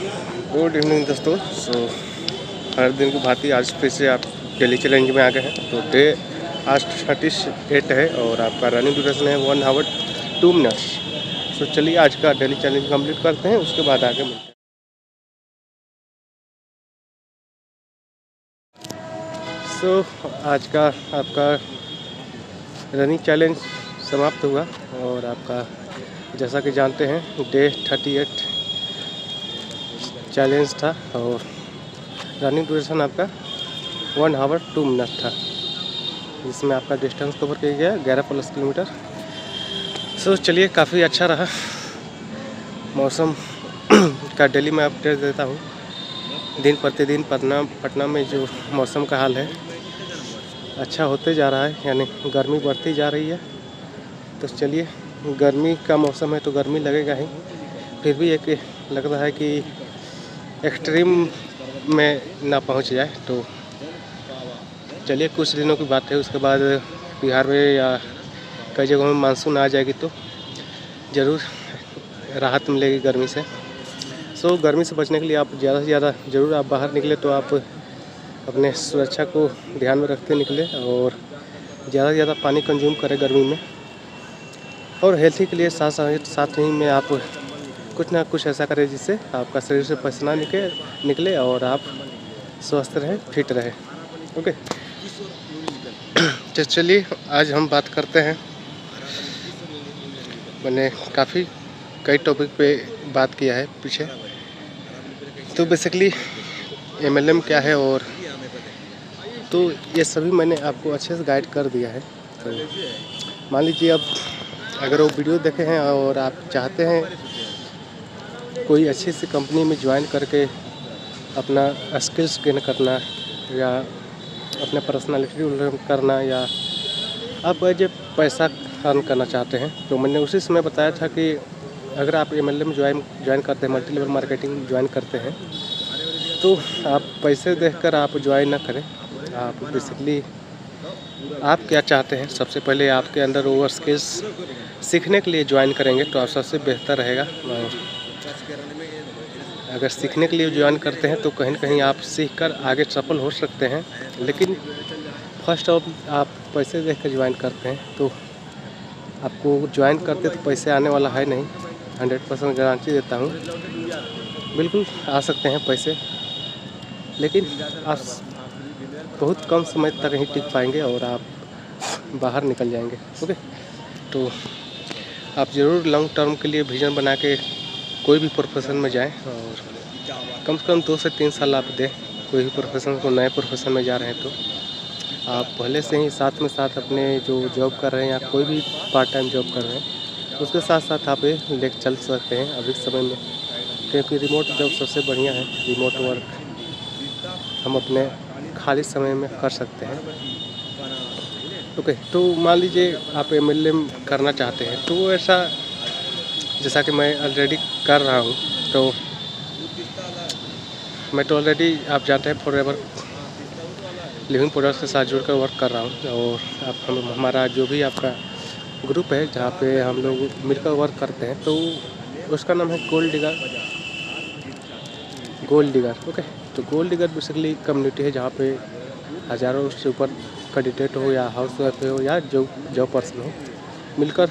Good evening दोस्तों। हर दिन की भांति आज फिर से आप डेली चैलेंज में आ गए हैं। तो डे आज 38 है और आपका रनिंग ड्यूरेशन है 1 आवर 2 मिनट्स। तो चलिए आज का डेली चैलेंज कंप्लीट करते हैं, उसके बाद आगे मिलते हैं। आज का आपका रनिंग चैलेंज समाप्त हुआ और आपका जैसा कि जानते हैं डे 38 चैलेंज था और रनिंग ड्यूरेशन आपका 1 आवर 2 मिनट था, जिसमें आपका डिस्टेंस कवर किया गया 11+ किलोमीटर। चलिए काफ़ी अच्छा रहा। मौसम का डेली मैं अपडेट देता हूँ। दिन प्रतिदिन पटना में जो मौसम का हाल है अच्छा होते जा रहा है, यानी गर्मी बढ़ती जा रही है। तो चलिए, गर्मी का मौसम है तो गर्मी लगेगा ही, फिर भी एक लग रहा है कि एक्सट्रीम में ना पहुंच जाए। तो चलिए, कुछ दिनों की बात है, उसके बाद बिहार में या कई जगहों में मानसून आ जाएगी तो ज़रूर राहत मिलेगी गर्मी से। गर्मी से बचने के लिए आप ज़्यादा से ज़्यादा ज़रूर आप बाहर निकले तो आप अपने सुरक्षा को ध्यान में रखते निकले और ज़्यादा से ज़्यादा पानी कंज्यूम करें गर्मी में। और हेल्थी के लिए साथ ही में आप कुछ ना कुछ ऐसा करें जिससे आपका शरीर से पसीना निकले और आप स्वस्थ रहें, फिट रहें। ओके, तो चलिए आज हम बात करते हैं। मैंने कई टॉपिक पे बात किया है पीछे। तो बेसिकली MLM क्या है और तो ये सभी मैंने आपको अच्छे से गाइड कर दिया है। तो मान लीजिए अब अगर वो वीडियो देखे हैं और आप चाहते हैं कोई अच्छी सी कंपनी में ज्वाइन करके अपना स्किल्स गेन करना या अपने पर्सनालिटी डेवलप करना या आप एज पैसा अर्न करना चाहते हैं, तो मैंने उसी समय बताया था कि अगर आप MLM ज्वाइन करते हैं, मल्टी लेवल मार्केटिंग ज्वाइन करते हैं, तो आप पैसे देखकर आप ज्वाइन ना करें। आप बेसिकली आप क्या चाहते हैं, सबसे पहले आपके अंदर वो स्किल्स सीखने के लिए ज्वाइन करेंगे तो आप सबसे बेहतर रहेगा। और अगर सीखने के लिए ज्वाइन करते हैं तो कहीं ना कहीं आप सीखकर आगे सफल हो सकते हैं, लेकिन फर्स्ट ऑफ आप पैसे देखकर ज्वाइन करते हैं तो आपको ज्वाइन करते तो पैसे आने वाला है नहीं। 100% गारंटी देता हूँ, बिल्कुल आ सकते हैं पैसे, लेकिन आप बहुत कम समय तक ही टिक पाएंगे और आप बाहर निकल जाएंगे। ओके, तो आप ज़रूर लॉन्ग टर्म के लिए विजन बना के कोई भी प्रोफेशन में जाएं और कम से कम 2 से 3 साल आप दें। कोई भी प्रोफेशन को नए प्रोफेशन में जा रहे हैं तो आप पहले से ही साथ में साथ अपने जो जॉब कर रहे हैं या कोई भी पार्ट टाइम जॉब कर रहे हैं उसके साथ साथ आप ये लेकर चल सकते हैं अभी समय में, क्योंकि रिमोट जॉब सबसे बढ़िया है। रिमोट वर्क हम अपने खाली समय में कर सकते हैं। ओके, तो मान लीजिए आप MLM करना चाहते हैं तो ऐसा जैसा कि मैं ऑलरेडी कर रहा हूँ, तो मैं तो ऑलरेडी आप जानते हैं फॉरएवर लिविंग प्रोडक्ट्स के साथ जुड़कर वर्क कर रहा हूँ। और हमारा जो भी आपका ग्रुप है जहाँ पे हम लोग मिलकर वर्क करते हैं, तो उसका नाम है गोल्ड डिगर। ओके, तो गोल्ड डिगर बेसिकली कम्युनिटी है जहाँ पे हज़ारों से ऊपर कैंडिडेट हो या हाउस वाइफ हो या जो पर्सन हो, मिलकर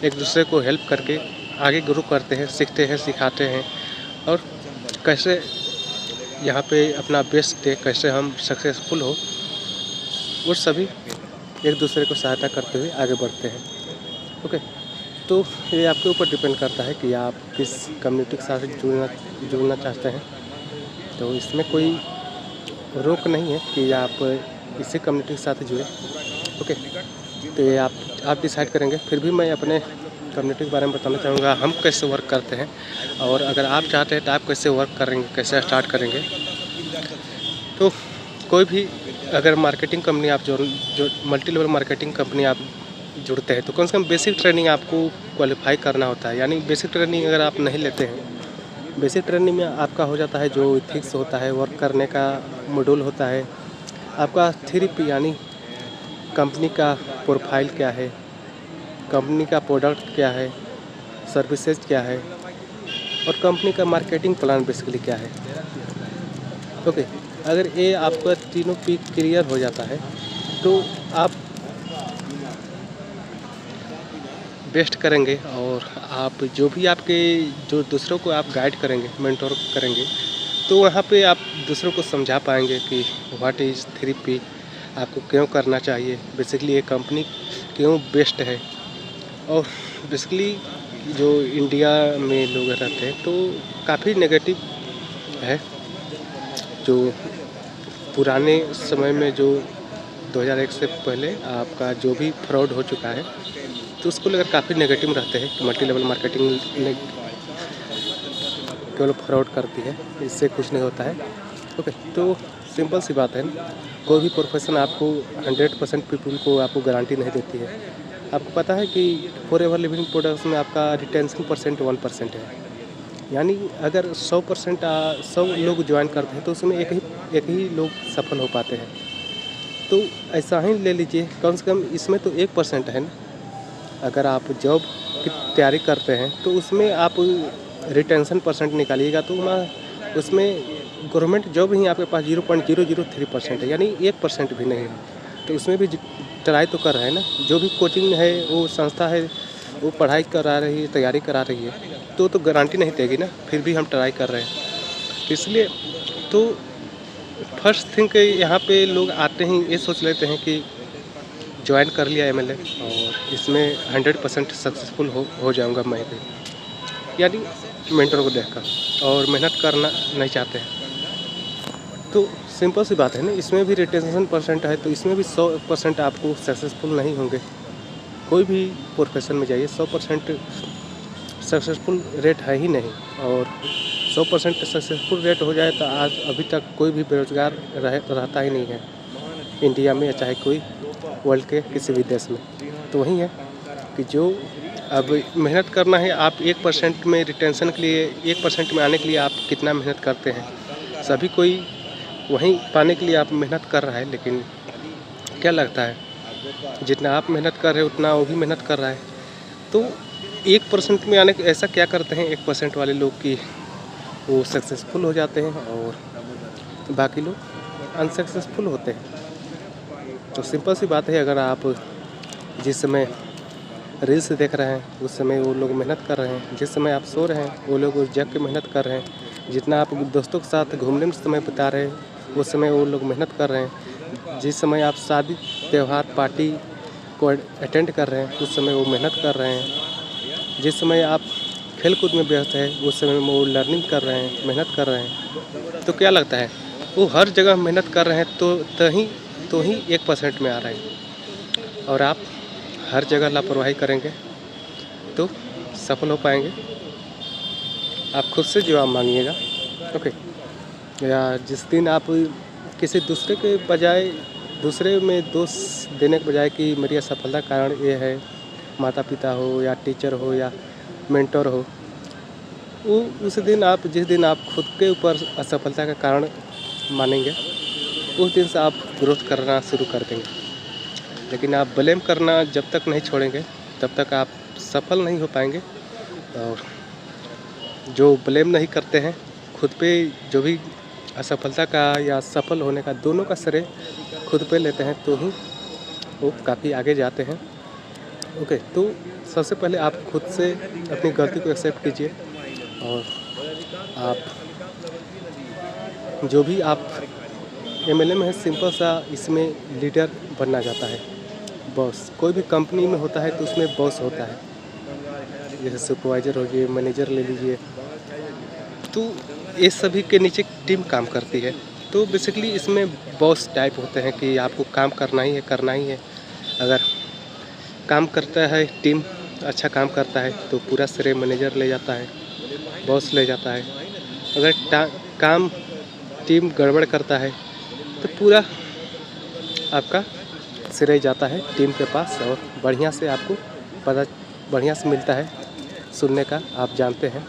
एक दूसरे को हेल्प करके आगे ग्रो करते हैं, सीखते हैं, सिखाते हैं और कैसे यहाँ पे अपना बेस्ट दे, कैसे हम सक्सेसफुल हो, वो सभी एक दूसरे को सहायता करते हुए आगे बढ़ते हैं। ओके, तो ये आपके ऊपर डिपेंड करता है कि आप किस कम्युनिटी के साथ जुड़ना चाहते हैं। तो इसमें कोई रोक नहीं है कि आप इसी कम्युनिटी के साथ जुड़े। ओके, तो ये आप डिसाइड करेंगे। फिर भी मैं अपने कम्युनिटी के बारे में बताना चाहूँगा, हम कैसे वर्क करते हैं और अगर आप चाहते हैं तो आप कैसे वर्क करेंगे, कैसे स्टार्ट करेंगे। तो कोई भी अगर मार्केटिंग कंपनी आप जो मल्टी लेवल मार्केटिंग कंपनी आप जुड़ते हैं तो कम से कम बेसिक ट्रेनिंग आपको क्वालिफाई करना होता है। यानी बेसिक ट्रेनिंग अगर आप नहीं लेते हैं, बेसिक ट्रेनिंग में आपका हो जाता है जो इथिक्स होता है, वर्क करने का मॉड्यूल होता है, आपका 3P यानी कंपनी का प्रोफाइल क्या है, कंपनी का प्रोडक्ट क्या है, सर्विसेज क्या है, और कंपनी का मार्केटिंग प्लान बेसिकली क्या है। ओके, अगर ये आपका तीनों पी क्लियर हो जाता है तो आप बेस्ट करेंगे, और आप जो भी आपके जो दूसरों को आप गाइड करेंगे, मेंटोर करेंगे, तो वहाँ पे आप दूसरों को समझा पाएंगे कि व्हाट इज़ 3P, आपको क्यों करना चाहिए, बेसिकली ये कंपनी क्यों बेस्ट है। और बेसिकली जो इंडिया में लोग रहते हैं तो काफ़ी नेगेटिव है। जो पुराने समय में जो 2001 से पहले आपका जो भी फ्रॉड हो चुका है तो उसको लेकर काफ़ी नेगेटिव रहते हैं कि मल्टी लेवल मार्केटिंग केवल फ्रॉड करती है, इससे कुछ नहीं होता है। ओके, तो सिंपल सी बात है, कोई भी प्रोफेशन आपको 100% पीपल को आपको गारंटी नहीं देती है। आपको पता है कि फॉरएवर लिविंग प्रोडक्ट्स में आपका रिटेंशन परसेंट 1% है, यानी अगर 100% 100 लोग ज्वाइन करते हैं तो उसमें एक ही लोग सफल हो पाते हैं। तो ऐसा ही ले लीजिए, कम से कम इसमें तो 1% है ना। अगर आप जॉब की तैयारी करते हैं तो उसमें आप रिटेंशन परसेंट निकालिएगा तो उसमें गवर्नमेंट जॉब ही आपके पास 0.003% है, यानी 1% भी नहीं है। तो उसमें भी ट्राई तो कर रहे हैं ना। जो भी कोचिंग है, वो संस्था है, वो पढ़ाई करा रही है, तैयारी करा रही है, तो गारंटी नहीं देगी ना, फिर भी हम ट्राई कर रहे हैं। इसलिए तो फर्स्ट थिंग यहाँ पे लोग आते ही ये सोच लेते हैं कि ज्वाइन कर लिया MLA और इसमें 100% सक्सेसफुल हो जाऊँगा मैं भी, यानी मेंटर को देखकर, और मेहनत करना नहीं चाहते हैं। तो सिंपल सी बात है ना, इसमें भी रिटेंशन परसेंट है तो इसमें भी 100% आपको सक्सेसफुल नहीं होंगे। कोई भी प्रोफेशन में जाइए, 100% सक्सेसफुल रेट है ही नहीं। और 100% सक्सेसफुल रेट हो जाए तो आज अभी तक कोई भी बेरोजगार रहता ही नहीं है इंडिया में, या चाहे कोई वर्ल्ड के किसी भी देश में। तो वही है कि जो अब मेहनत करना है, आप 1% में रिटेंशन के लिए, 1% में आने के लिए आप कितना मेहनत करते हैं। सभी कोई वहीं पाने के लिए आप मेहनत कर रहा है, लेकिन क्या लगता है जितना आप मेहनत कर रहे हो उतना वो भी मेहनत कर रहा है। तो 1% में आने के ऐसा क्या करते हैं 1% वाले लोग कि वो सक्सेसफुल हो जाते हैं और बाकी लोग अनसक्सेसफुल होते हैं। तो सिंपल सी बात है, अगर आप जिस समय रील्स देख रहे हैं उस समय वो लोग मेहनत कर रहे हैं, जिस समय आप सो रहे हैं वो लोग जग के मेहनत कर रहे हैं, जितना आप दोस्तों के साथ घूमने में समय बिता रहे हैं उस समय वो लोग मेहनत कर रहे हैं, जिस समय आप शादी त्यौहार पार्टी को अटेंड कर रहे हैं उस समय वो मेहनत कर रहे हैं, जिस समय आप खेल कूद में व्यस्त है उस समय वो लर्निंग कर रहे हैं, मेहनत कर रहे हैं। तो क्या लगता है वो हर जगह मेहनत कर रहे हैं तो ही 1% में आ रहे हैं, और आप हर जगह लापरवाही करेंगे तो सफल हो पाएंगे। आप खुद से जवाब मांगिएगा। ओके, या जिस दिन आप किसी दूसरे के बजाय दूसरे में दोष देने के बजाय कि मेरी असफलता का कारण ये है, माता पिता हो या टीचर हो या मेंटर हो, वो उस दिन आप जिस दिन आप खुद के ऊपर असफलता का कारण मानेंगे उस दिन से आप ग्रोथ करना शुरू कर देंगे। लेकिन आप ब्लेम करना जब तक नहीं छोड़ेंगे तब तक आप सफल नहीं हो पाएंगे। और जो ब्लेम नहीं करते हैं खुद पे, जो भी असफलता का या सफल होने का दोनों का श्रेय खुद पे लेते हैं तो ही वो काफ़ी आगे जाते हैं। ओके, तो सबसे पहले आप खुद से अपनी गलती को एक्सेप्ट कीजिए, और आप जो भी आप MLA में है, सिंपल सा इसमें लीडर बनना चाहता है, बॉस। कोई भी कंपनी में होता है तो उसमें बॉस होता है, जैसे सुपरवाइज़र हो गए, मैनेजर ले लीजिए, तो ये सभी के नीचे टीम काम करती है। तो बेसिकली इसमें बॉस टाइप होते हैं कि आपको काम करना ही है। अगर काम करता है, टीम अच्छा काम करता है तो पूरा श्रेय मैनेजर ले जाता है, बॉस ले जाता है। अगर काम टीम गड़बड़ करता है तो पूरा आपका श्रेय जाता है टीम के पास, और बढ़िया से आपको पता बढ़िया से मिलता है सुनने का। आप जानते हैं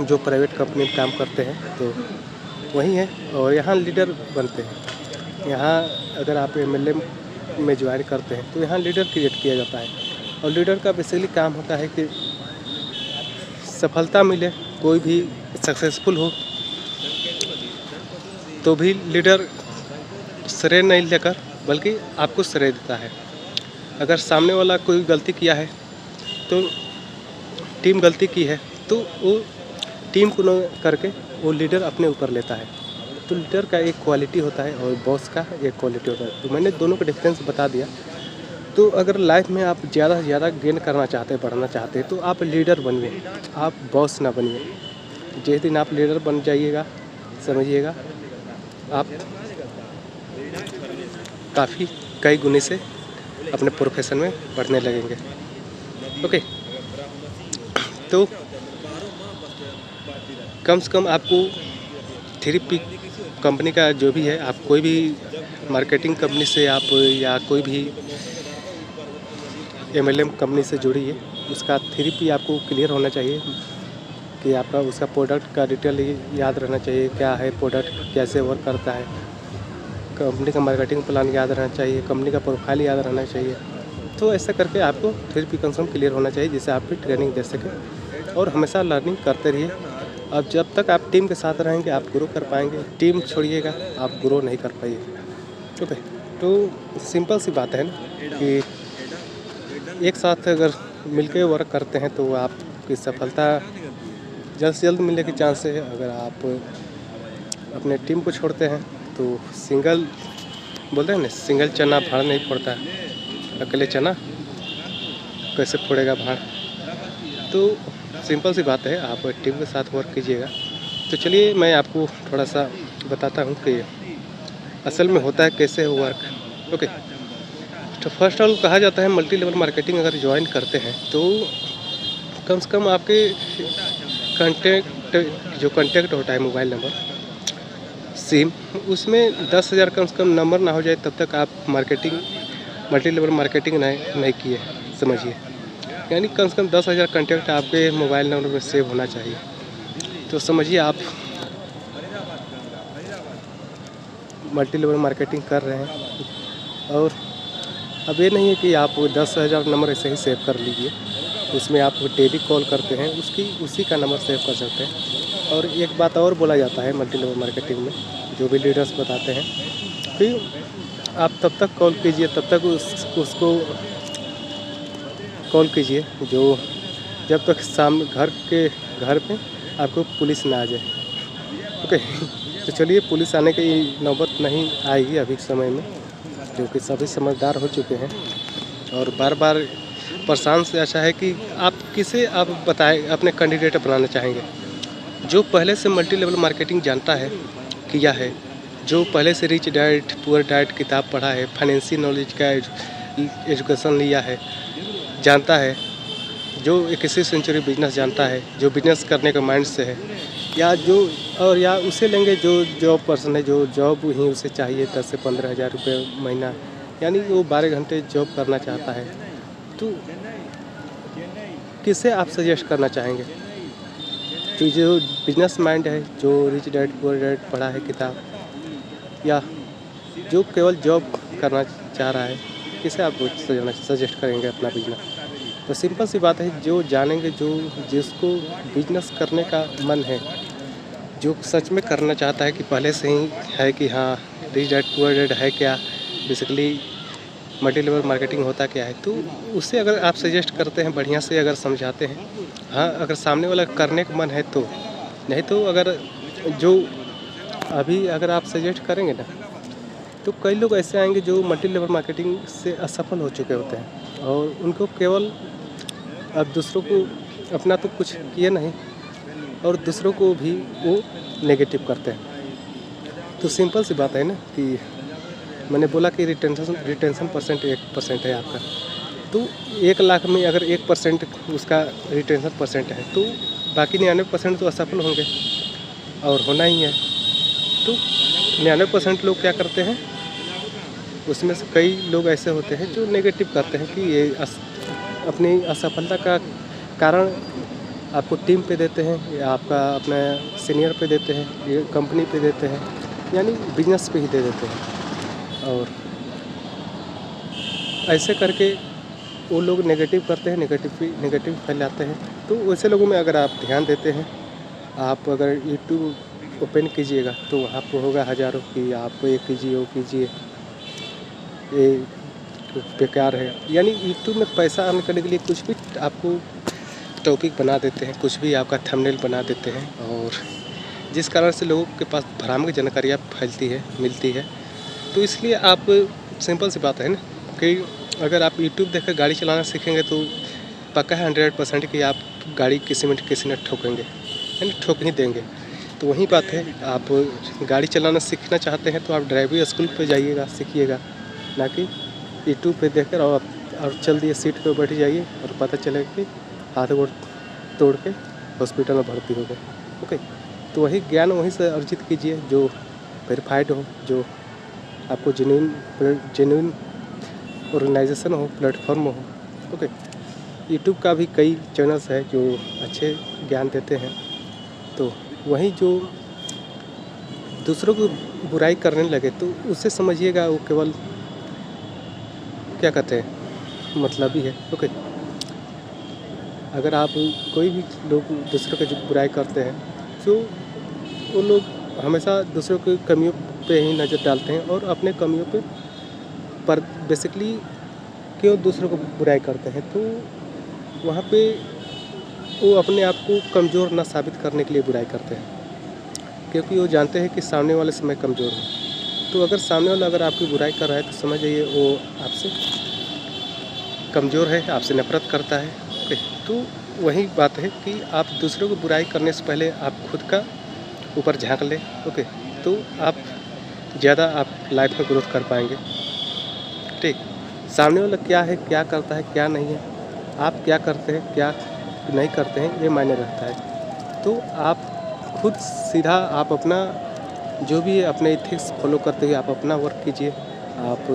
जो प्राइवेट कंपनी में काम करते हैं तो वही है, और यहाँ लीडर बनते हैं। यहाँ अगर आप MLA में ज्वाइन करते हैं तो यहाँ लीडर क्रिएट किया जाता है, और लीडर का बेसिकली काम होता है कि सफलता मिले, कोई भी सक्सेसफुल हो, तो भी लीडर श्रेय नहीं लेकर बल्कि आपको श्रेय देता है। अगर सामने वाला कोई गलती किया है तो टीम गलती की है तो वो टीम को न करके वो लीडर अपने ऊपर लेता है। तो लीडर का एक क्वालिटी होता है और बॉस का एक क्वालिटी होता है। तो मैंने दोनों का डिफरेंस बता दिया। तो अगर लाइफ में आप ज़्यादा से ज़्यादा गेन करना चाहते हैं, बढ़ना चाहते हैं, तो आप लीडर बनिए, आप बॉस ना बनिए। जिस दिन आप लीडर बन जाइएगा, समझिएगा आप काफ़ी कई गुने से अपने प्रोफेशन में बढ़ने लगेंगे। ओके, तो कम से कम आपको 3P कंपनी का जो भी है, आप कोई भी मार्केटिंग कंपनी से आप या कोई भी MLM कंपनी से जुड़ी है, उसका 3P आपको क्लियर होना चाहिए कि आपका उसका प्रोडक्ट का डिटेल याद रहना चाहिए, क्या है प्रोडक्ट, कैसे वर्क करता है, कंपनी का मार्केटिंग प्लान याद रहना चाहिए, कंपनी का प्रोफाइल याद रहना चाहिए। तो ऐसा करके आपको 3P कंफर्म क्लियर होना चाहिए, जिससे आप भी ट्रेनिंग दे सकें और हमेशा लर्निंग करते रहिए। अब जब तक आप टीम के साथ रहेंगे आप ग्रो कर पाएंगे, टीम छोड़िएगा आप ग्रो नहीं कर पाइएगा। ओके, तो सिंपल सी बात है ना कि एक साथ अगर मिलकर वर्क करते हैं तो आपकी सफलता जल्द से जल्द मिलने के चांस है। अगर आप अपने टीम को छोड़ते हैं तो सिंगल बोलते हैं ना, सिंगल चना भाड़ नहीं फोड़ता है, अकेले चना कैसे फोड़ेगा भाड़। तो सिंपल सी बात है, आप टीम के साथ वर्क कीजिएगा। तो चलिए मैं आपको थोड़ा सा बताता हूँ कि असल में होता है कैसे वर्क। ओके, तो फर्स्ट ऑल कहा जाता है मल्टी लेवल मार्केटिंग अगर ज्वाइन करते हैं तो कम से कम आपके कॉन्टैक्ट होता है, मोबाइल नंबर, सिम, उसमें 10,000 कम से कम नंबर ना हो जाए तब तक आप मल्टी लेवल मार्केटिंग नहीं किए, समझिए। यानी कम से कम 10,000 कॉन्टैक्ट आपके मोबाइल नंबर में सेव होना चाहिए। तो समझिए आप मल्टी लेवल मार्केटिंग कर रहे हैं। और अब ये नहीं है कि आप 10,000 नंबर ऐसे ही सेव कर लीजिए, उसमें आप डेली कॉल करते हैं उसी का नंबर सेव कर सकते हैं। और एक बात और बोला जाता है मल्टी लेवल मार्केटिंग में, जो भी लीडर्स बताते हैं कि आप तब तक कॉल कीजिए, तब तक उसको कॉल कीजिए जब तक घर पे आपको पुलिस ना आ जाए। ओके, तो चलिए पुलिस आने की नौबत नहीं आएगी अभी समय में, क्योंकि सभी समझदार हो चुके हैं। और बार बार परेशान से अच्छा है कि आप किसे आप बताएं अपने कैंडिडेट बनाना चाहेंगे, जो पहले से मल्टी लेवल मार्केटिंग जानता है, किया है, जो पहले से रिच डैड पुअर डैड किताब पढ़ा है, फाइनेंशियल नॉलेज का एजुकेशन लिया है, जानता है, जो 21वीं सेंचुरी बिजनेस जानता है, जो बिजनेस करने का माइंड से है, या उसे लेंगे जो जॉब पर्सन है, जो जॉब ही उसे चाहिए 10 से 15 हज़ार रुपये महीना, यानी वो 12 घंटे जॉब करना चाहता है। तो किसे आप सजेस्ट करना चाहेंगे? तो जो बिजनेस माइंड है, जो रिच डैड पुअर डैड पढ़ा है किताब, या जो केवल जॉब करना चाह रहा है, किसे आप सजेस्ट करेंगे अपना बिजनेस? तो सिंपल सी बात है, जो जानेंगे, जिसको बिजनेस करने का मन है, जो सच में करना चाहता है कि पहले से ही है कि हाँ रिच डैड पुअर डैड है क्या, बेसिकली मल्टी लेवल मार्केटिंग होता क्या है, तो उससे अगर आप सजेस्ट करते हैं, बढ़िया से अगर समझाते हैं, हाँ अगर सामने वाला करने का मन है तो, नहीं तो अगर अगर आप सजेस्ट करेंगे ना, तो कई लोग ऐसे आएंगे जो मल्टी लेवल मार्केटिंग से असफल हो चुके होते हैं और उनको केवल अब दूसरों को अपना तो कुछ किए नहीं और दूसरों को भी वो नेगेटिव करते हैं। तो सिंपल सी बात है ना कि मैंने बोला कि रिटेंशन परसेंट 1% है आपका, तो 1 लाख में अगर 1% उसका रिटेंशन परसेंट है तो बाकी 99% तो असफल होंगे और होना ही है। तो 99% लोग क्या करते हैं, उसमें से कई लोग ऐसे होते हैं जो नेगेटिव करते हैं कि ये अपनी असफलता का कारण आपको टीम पे देते हैं, या आपका अपने सीनियर पे देते हैं, ये कंपनी पे देते हैं, यानी बिजनेस पे ही दे देते हैं। और ऐसे करके वो लोग नेगेटिव करते हैं, नेगेटिव फैलाते हैं। तो वैसे लोगों में अगर आप ध्यान देते हैं, आप अगर यूट्यूब ओपन कीजिएगा तो वहाँ पर होगा हज़ारों की आप ये कीजिए, वो कीजिए, ये बेकार है। यानी यूट्यूब में पैसा अर्न करने के लिए कुछ भी आपको टॉपिक बना देते हैं, कुछ भी आपका थंबनेल बना देते हैं, और जिस कारण से लोगों के पास भ्रामक जानकारियाँ फैलती है, मिलती है। तो इसलिए आप सिंपल सी बात है ना कि अगर आप यूट्यूब देखकर गाड़ी चलाना सीखेंगे तो पक्का है 100% कि आप गाड़ी किसी न ठोकेंगे, यानी ठोक ही देंगे। तो वही बात है, आप गाड़ी चलाना सीखना चाहते हैं तो आप ड्राइविंग स्कूल पे जाइएगा, सीखिएगा, ना कि यूट्यूब पे देखकर और चल दिए सीट पे बैठ जाइए और पता चलेगा कि हाथ गोड़ तोड़ के हॉस्पिटल में भर्ती हो गए। ओके, तो वही ज्ञान वहीं से अर्जित कीजिए जो वेरीफाइड हो, जो आपको जेन्युइन ऑर्गेनाइजेशन हो, प्लेटफॉर्म हो। ओके, यूट्यूब का भी कई चैनल्स है जो अच्छे ज्ञान देते हैं। तो वहीं जो दूसरों को बुराई करने लगे तो उससे समझिएगा वो केवल क्या कहते हैं, मतलब ही है। ओके, अगर आप कोई भी लोग दूसरों की जो बुराई करते हैं तो वो लोग हमेशा दूसरों की कमियों पे ही नज़र डालते हैं और अपने कमियों पर बेसिकली क्यों दूसरों को बुराई करते हैं, तो वहाँ पे वो अपने आप को कमज़ोर ना साबित करने के लिए बुराई करते हैं, क्योंकि वो जानते हैं कि सामने वाले से मैं कमज़ोर हूँ। तो अगर सामने वाला अगर आपकी बुराई कर रहा है तो समझ जाइए वो आपसे कमज़ोर है, आपसे नफरत करता है। ओके, तो वही बात है कि आप दूसरों को बुराई करने से पहले आप खुद का ऊपर झांक लें। ओके, तो आप ज़्यादा आप लाइफ में ग्रोथ कर पाएंगे। ठीक, सामने वाला क्या है, क्या करता है, क्या नहीं है, आप क्या करते हैं, क्या नहीं करते हैं, ये मायने रखता है। तो आप खुद सीधा आप अपना जो भी है अपने एथिक्स फॉलो करते हुए आप अपना वर्क कीजिए। आप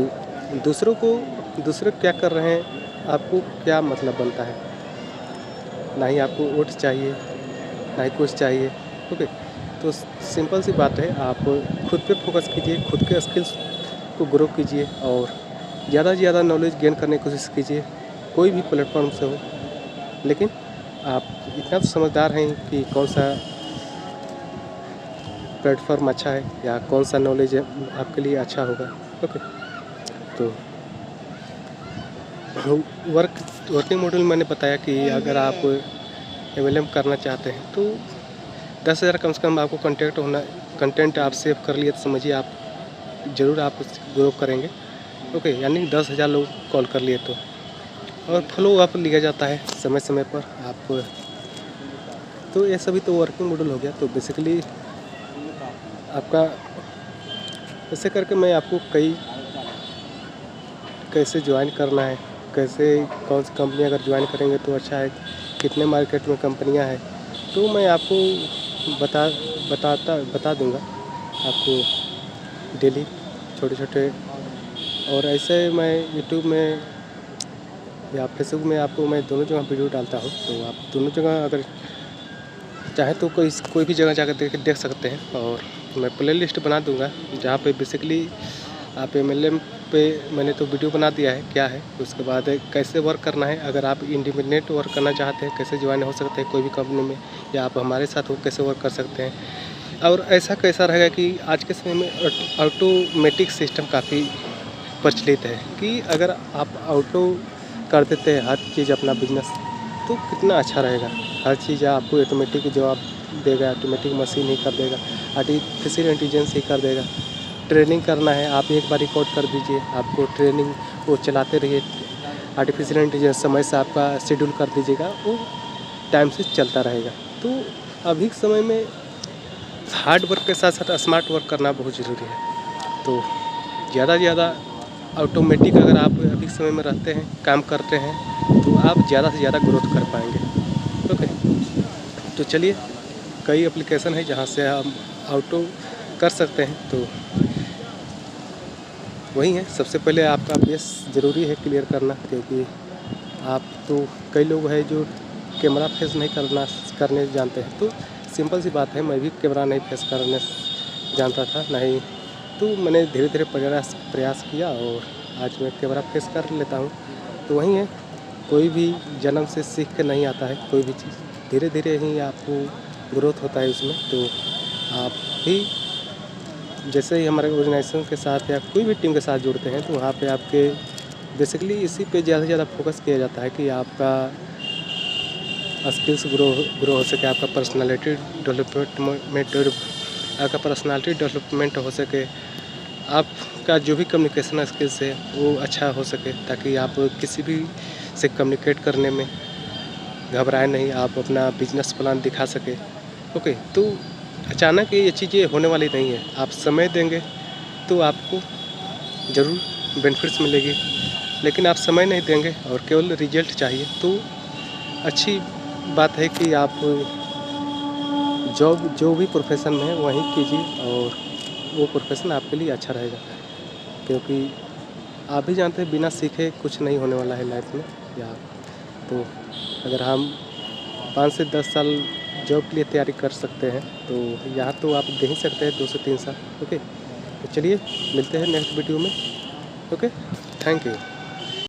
दूसरे क्या कर रहे हैं आपको क्या मतलब बनता है, ना ही आपको वोट चाहिए, ना ही कुछ चाहिए। ओके, तो सिंपल सी बात है, आप खुद पे फोकस कीजिए, खुद के स्किल्स को ग्रो कीजिए और ज़्यादा से ज़्यादा नॉलेज गेन करने की कोशिश कीजिए, कोई भी प्लेटफॉर्म से हो। लेकिन आप इतना तो समझदार हैं कि कौन सा प्लेटफॉर्म अच्छा है या कौन सा नॉलेज आपके लिए अच्छा होगा। ओके, तो वर्किंग मॉडल मैंने बताया कि अगर आप MLM करना चाहते हैं तो 10,000 कम से कम आपको कंटेंट आप सेव कर लिए तो समझिए आप ज़रूर आप ग्रो करेंगे। ओके, यानी 10,000 लोग कॉल कर लिए तो, और फॉलो अप लिया जाता है समय समय पर आप। तो ये सभी तो वर्किंग मॉडल हो गया। तो बेसिकली आपका ऐसे करके मैं आपको कैसे ज्वाइन करना है, कैसे कौन सी कंपनी अगर ज्वाइन करेंगे तो अच्छा है, कितने मार्केट में कंपनियां हैं, तो मैं आपको बता दूंगा आपको डेली छोटे। और ऐसे मैं यूट्यूब में या फेसबुक में आपको मैं दोनों जगह वीडियो डालता हूँ। तो आप दोनों जगह अगर चाहे तो कोई भी जगह जाकर देख सकते हैं। और मैं प्लेलिस्ट बना दूंगा जहाँ पे बेसिकली आप MLM पे मैंने तो वीडियो बना दिया है क्या है, उसके बाद कैसे वर्क करना है, अगर आप इंडिपेंडेंट वर्क करना चाहते हैं कैसे ज्वाइन हो सकते हैं कोई भी कंपनी में, या आप हमारे साथ हो कैसे वर्क कर सकते हैं। और ऐसा कैसा रहेगा कि आज के समय में ऑटोमेटिक सिस्टम काफ़ी प्रचलित है कि अगर आप ऑटो कर देते हैं हर चीज़ अपना बिजनेस तो कितना अच्छा रहेगा। हर चीज़ आपको ऑटोमेटिक जवाब देगा, ऑटोमेटिक मशीन ही कर देगा, आर्टिफिशियल इंटेलिजेंस ही कर देगा। ट्रेनिंग करना है आप एक बार रिकॉर्ड कर दीजिए, आपको ट्रेनिंग वो चलाते रहिए, आर्टिफिशियल इंटेलिजेंस समय से आपका शेड्यूल कर दीजिएगा, वो टाइम से चलता रहेगा। तो अभी के समय में हार्ड वर्क के साथ साथ स्मार्ट वर्क करना बहुत ज़रूरी है। तो ज़्यादा से ज़्यादा ऑटोमेटिक अगर आप अभी के समय में रहते हैं, काम करते हैं, तो आप ज़्यादा से ज़्यादा ग्रोथ कर पाएंगे। ओके, तो चलिए कई एप्लीकेशन है जहाँ से हम ऑटो कर सकते हैं। तो वही है, सबसे पहले आपका बेस ज़रूरी है क्लियर करना, क्योंकि आप तो कई लोग हैं जो कैमरा फेस नहीं करने जानते हैं। तो सिंपल सी बात है, मैं भी कैमरा नहीं फेस करने जानता था नहीं, तो मैंने धीरे धीरे प्रयास किया और आज मैं कैमरा फेस कर लेता हूँ। तो वही है, कोई भी जन्म से सीख के नहीं आता है कोई भी चीज़, धीरे धीरे ही आपको ग्रोथ होता है उसमें। तो आप भी जैसे ही हमारे ऑर्गेनाइजेशन के साथ या कोई भी टीम के साथ जुड़ते हैं तो वहाँ पे आपके बेसिकली इसी पे ज़्यादा से ज़्यादा फोकस किया जाता है कि आपका स्किल्स ग्रो हो सके, आपका पर्सनालिटी डेवलपमेंट हो सके, आपका जो भी कम्युनिकेशन स्किल्स है वो अच्छा हो सके, ताकि आप किसी भी से कम्युनिकेट करने में घबराए नहीं, आप अपना बिजनेस प्लान दिखा सके। ओके, तो अचानक ये चीज़ें होने वाली नहीं है, आप समय देंगे तो आपको ज़रूर बेनिफिट्स मिलेगी, लेकिन आप समय नहीं देंगे और केवल रिजल्ट चाहिए तो अच्छी बात है कि आप जॉब जो भी प्रोफेशन में है वहीं कीजिए और वो प्रोफेशन आपके लिए अच्छा रहेगा, क्योंकि आप भी जानते हैं बिना सीखे कुछ नहीं होने वाला है लाइफ में। या तो अगर हम 5 से 10 साल जॉब के लिए तैयारी कर सकते हैं तो यहाँ तो आप दे ही सकते हैं 2 से 3 साल। ओके, तो चलिए मिलते हैं नेक्स्ट वीडियो में। Okay, thank you.